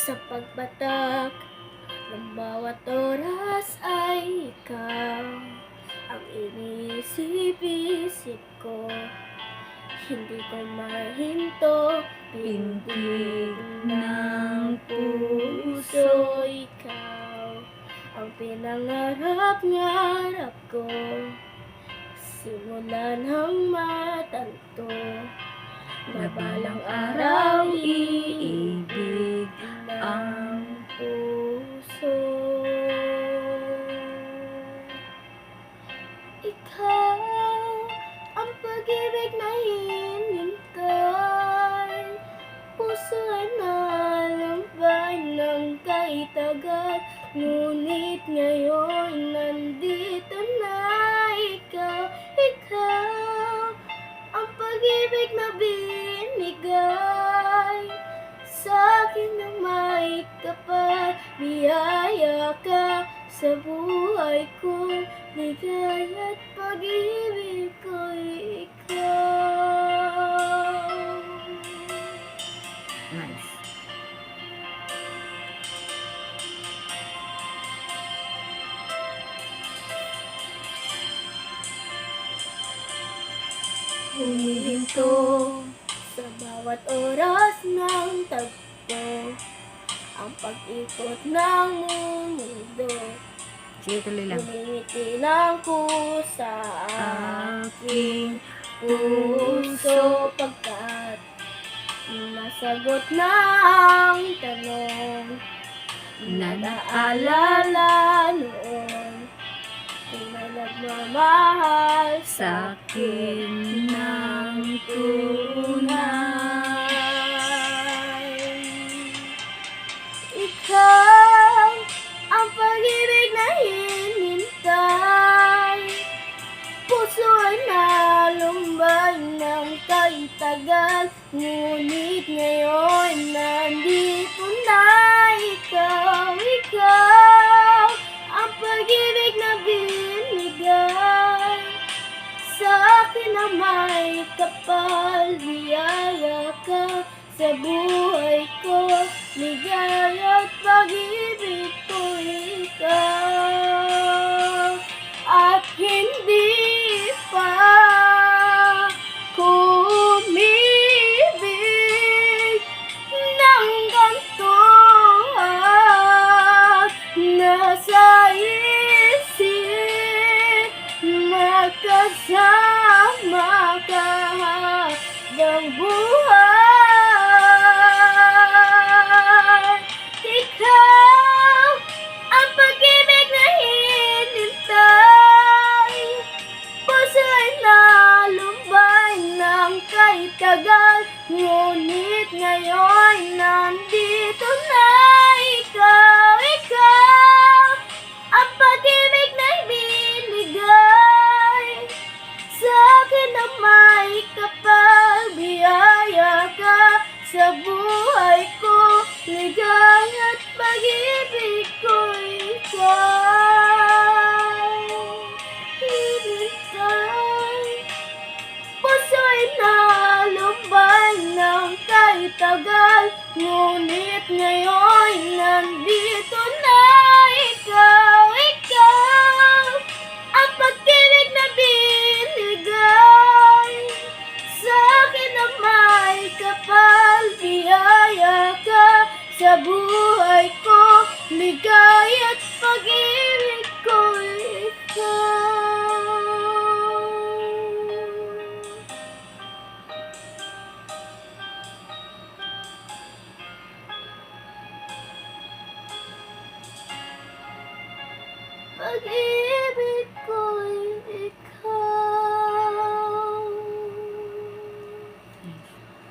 Sa pagbatak ng bawat oras ay ikaw ang iniisip-isip ko. Hindi ko mahinto, pintig ng puso. Ikaw ang pinangarap-ngarap ko, simula ng matanto na balang araw iibig ang puso. Ikaw ang pag-ibig na hinintay, puso ay nalambay ng kaitagal, ngunit ngayon nandito na ikaw. Ikaw ang pag-ibig na binigay sa akin ng may kapal, biyaya ka sa buhay ko, ligaya at pag-ibig ko, ikaw. Nice. Humihinto sa bawat oras ng tagpo, ang pag-ikot ng mundo. Sige, tuloy lang. Umingiti lang ko sa aking puso, pagkat nasagot na ang tanong na naalala noon, kung may nagmamahal Sa akin ng tunay. Ikaw ang pag-ibig na hinintay, puso ay nalumbay ng kaitagal, ngunit ngayon nandito na ikaw. Ikaw ang pag-ibig na binigay sa akin na may kapal, biyaya ka sa buhay ko, ligaya at pag-ibig ko, ikaw. At hindi pa kumibig ng ganito, nasa isip magkasama ka habang buhay. Ikaw ang pag-ibig na hinintay, puso ay nalumbay ng kaitagal, ngunit ngayon nandito na ikaw. Ikaw ang pag-ibig na binigay sa akin na may kapal, biyaya ka sa buhay ko, ligaya at pag-ibig ko, ikaw. Hinintay, puso ay nalumbay ng kaitagal, ngunit ngayon nandito na ikaw. Ikaw ang pag-ibig na binigay sa akin na may kapal, biyaya ka sa buhay ko, ligaya at pag-ibig ko, ikaw. Pag-ibig